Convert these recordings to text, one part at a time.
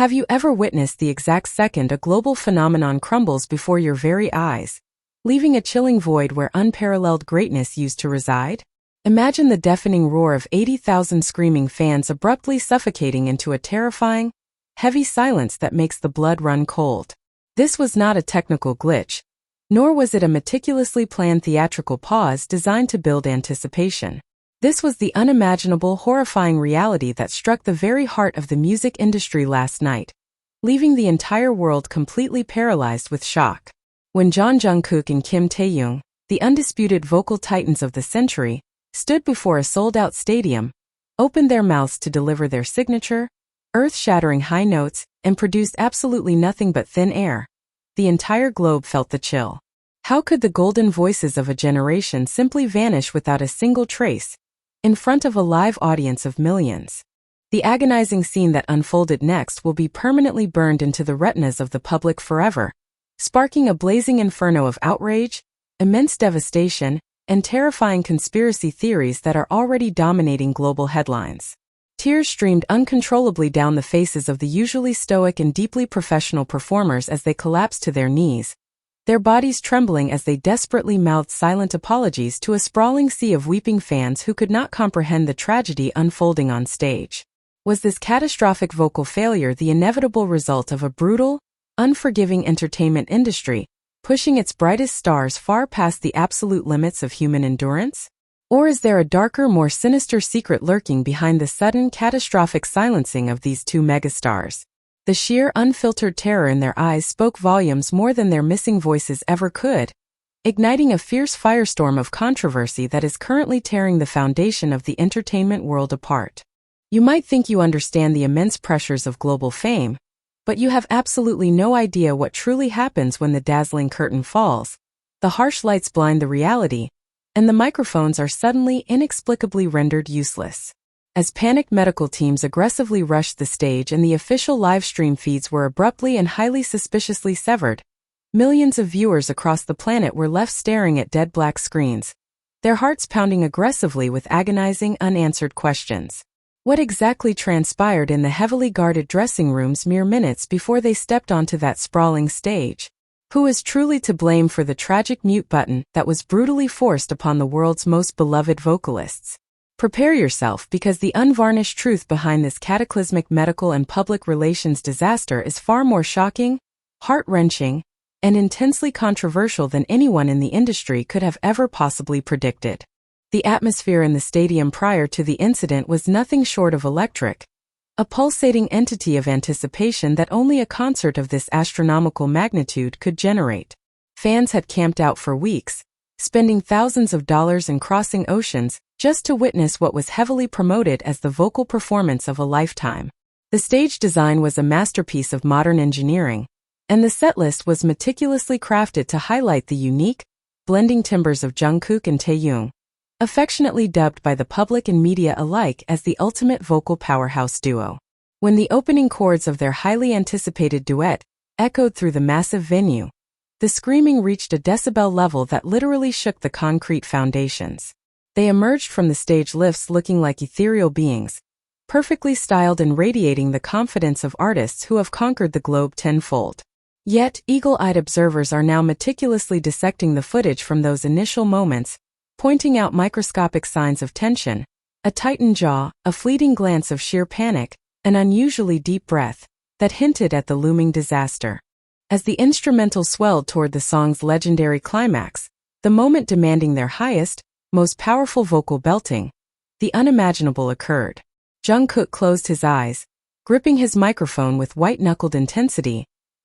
Have you ever witnessed the exact second a global phenomenon crumbles before your very eyes, leaving a chilling void where unparalleled greatness used to reside? Imagine the deafening roar of 80,000 screaming fans abruptly suffocating into a terrifying, heavy silence that makes the blood run cold. This was not a technical glitch, nor was it a meticulously planned theatrical pause designed to build anticipation. This was the unimaginable, horrifying reality that struck the very heart of the music industry last night, leaving the entire world completely paralyzed with shock. When Jungkook and Kim Taehyung, the undisputed vocal titans of the century, stood before a sold-out stadium, opened their mouths to deliver their signature, earth-shattering high notes, and produced absolutely nothing but thin air, the entire globe felt the chill. How could the golden voices of a generation simply vanish without a single trace, in front of a live audience of millions? The agonizing scene that unfolded next will be permanently burned into the retinas of the public forever, sparking a blazing inferno of outrage, immense devastation, and terrifying conspiracy theories that are already dominating global headlines. Tears streamed uncontrollably down the faces of the usually stoic and deeply professional performers as they collapsed to their knees, their bodies trembling as they desperately mouthed silent apologies to a sprawling sea of weeping fans who could not comprehend the tragedy unfolding on stage. Was this catastrophic vocal failure the inevitable result of a brutal, unforgiving entertainment industry, pushing its brightest stars far past the absolute limits of human endurance? Or is there a darker, more sinister secret lurking behind the sudden, catastrophic silencing of these two megastars? The sheer, unfiltered terror in their eyes spoke volumes more than their missing voices ever could, igniting a fierce firestorm of controversy that is currently tearing the foundation of the entertainment world apart. You might think you understand the immense pressures of global fame, but you have absolutely no idea what truly happens when the dazzling curtain falls, the harsh lights blind the reality, and the microphones are suddenly inexplicably rendered useless. As panicked medical teams aggressively rushed the stage and the official live stream feeds were abruptly and highly suspiciously severed, millions of viewers across the planet were left staring at dead black screens, their hearts pounding aggressively with agonizing, unanswered questions. What exactly transpired in the heavily guarded dressing rooms mere minutes before they stepped onto that sprawling stage? Who is truly to blame for the tragic mute button that was brutally forced upon the world's most beloved vocalists? Prepare yourself, because the unvarnished truth behind this cataclysmic medical and public relations disaster is far more shocking, heart-wrenching, and intensely controversial than anyone in the industry could have ever possibly predicted. The atmosphere in the stadium prior to the incident was nothing short of electric, a pulsating entity of anticipation that only a concert of this astronomical magnitude could generate. Fans had camped out for weeks, spending thousands of dollars and crossing oceans just to witness what was heavily promoted as the vocal performance of a lifetime. The stage design was a masterpiece of modern engineering, and the setlist was meticulously crafted to highlight the unique, blending timbres of Jungkook and Taehyung, affectionately dubbed by the public and media alike as the ultimate vocal powerhouse duo. When the opening chords of their highly anticipated duet echoed through the massive venue, the screaming reached a decibel level that literally shook the concrete foundations. They emerged from the stage lifts looking like ethereal beings, perfectly styled and radiating the confidence of artists who have conquered the globe tenfold. Yet, eagle-eyed observers are now meticulously dissecting the footage from those initial moments, pointing out microscopic signs of tension, a tightened jaw, a fleeting glance of sheer panic, an unusually deep breath that hinted at the looming disaster. As the instrumental swelled toward the song's legendary climax, the moment demanding their highest, most powerful vocal belting, the unimaginable occurred. Jungkook closed his eyes, gripping his microphone with white-knuckled intensity,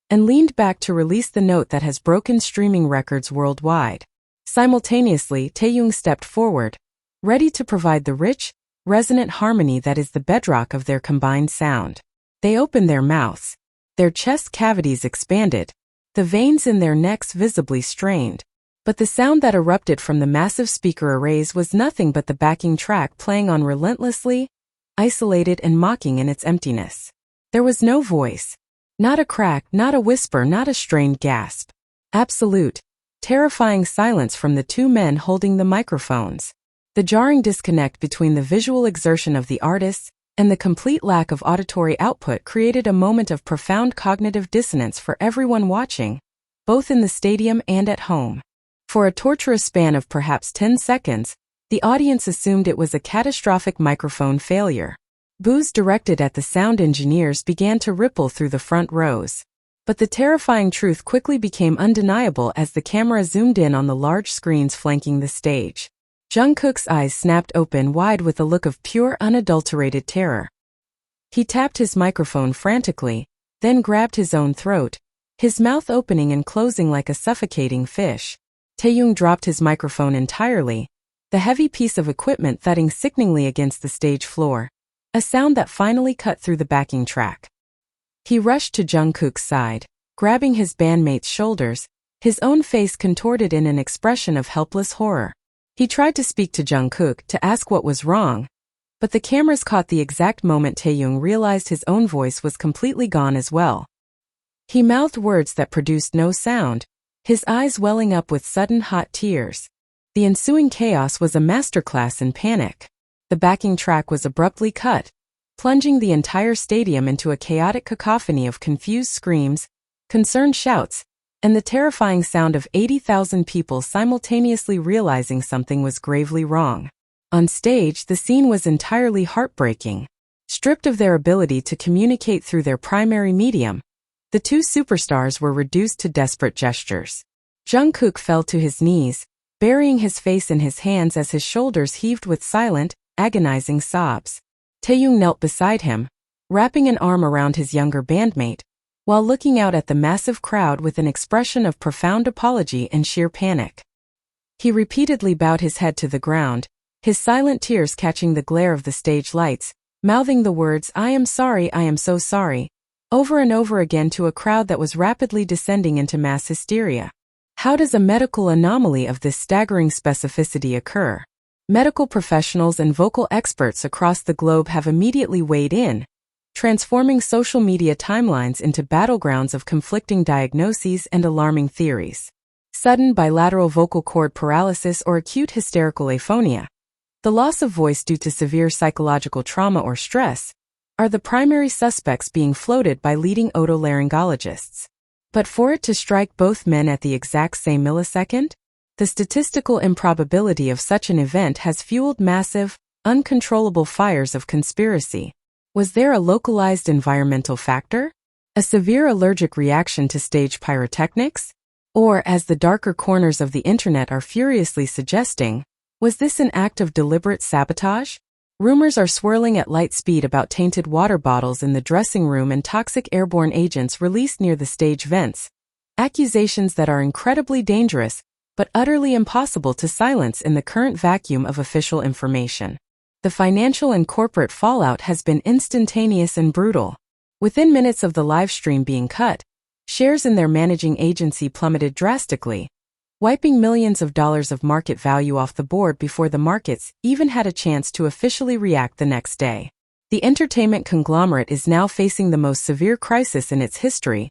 and leaned back to release the note that has broken streaming records worldwide. Simultaneously, Taehyung stepped forward, ready to provide the rich, resonant harmony that is the bedrock of their combined sound. They opened their mouths. Their chest cavities expanded, the veins in their necks visibly strained. But the sound that erupted from the massive speaker arrays was nothing but the backing track playing on relentlessly, isolated and mocking in its emptiness. There was no voice. Not a crack, not a whisper, not a strained gasp. Absolute, terrifying silence from the two men holding the microphones. The jarring disconnect between the visual exertion of the artists and the complete lack of auditory output created a moment of profound cognitive dissonance for everyone watching, both in the stadium and at home. For a torturous span of perhaps 10 seconds, the audience assumed it was a catastrophic microphone failure. Boos directed at the sound engineers began to ripple through the front rows. But the terrifying truth quickly became undeniable as the camera zoomed in on the large screens flanking the stage. Jungkook's eyes snapped open wide with a look of pure, unadulterated terror. He tapped his microphone frantically, then grabbed his own throat, his mouth opening and closing like a suffocating fish. Taehyung dropped his microphone entirely, the heavy piece of equipment thudding sickeningly against the stage floor, a sound that finally cut through the backing track. He rushed to Jungkook's side, grabbing his bandmate's shoulders, his own face contorted in an expression of helpless horror. He tried to speak to Jungkook to ask what was wrong, but the cameras caught the exact moment Taehyung realized his own voice was completely gone as well. He mouthed words that produced no sound, his eyes welling up with sudden hot tears. The ensuing chaos was a masterclass in panic. The backing track was abruptly cut, plunging the entire stadium into a chaotic cacophony of confused screams, concerned shouts, and the terrifying sound of 80,000 people simultaneously realizing something was gravely wrong. On stage, the scene was entirely heartbreaking. Stripped of their ability to communicate through their primary medium, the two superstars were reduced to desperate gestures. Jungkook fell to his knees, burying his face in his hands as his shoulders heaved with silent, agonizing sobs. Taehyung knelt beside him, wrapping an arm around his younger bandmate, while looking out at the massive crowd with an expression of profound apology and sheer panic. He repeatedly bowed his head to the ground, his silent tears catching the glare of the stage lights, mouthing the words, "I am sorry, I am so sorry," over and over again to a crowd that was rapidly descending into mass hysteria. How does a medical anomaly of this staggering specificity occur? Medical professionals and vocal experts across the globe have immediately weighed in, transforming social media timelines into battlegrounds of conflicting diagnoses and alarming theories. Sudden bilateral vocal cord paralysis or acute hysterical aphonia, the loss of voice due to severe psychological trauma or stress, are the primary suspects being floated by leading otolaryngologists. But for it to strike both men at the exact same millisecond, the statistical improbability of such an event has fueled massive, uncontrollable fires of conspiracy. Was there a localized environmental factor? A severe allergic reaction to stage pyrotechnics? Or, as the darker corners of the internet are furiously suggesting, was this an act of deliberate sabotage? Rumors are swirling at light speed about tainted water bottles in the dressing room and toxic airborne agents released near the stage vents. Accusations that are incredibly dangerous, but utterly impossible to silence in the current vacuum of official information. The financial and corporate fallout has been instantaneous and brutal. Within minutes of the live stream being cut, shares in their managing agency plummeted drastically, wiping millions of dollars of market value off the board before the markets even had a chance to officially react the next day. The entertainment conglomerate is now facing the most severe crisis in its history,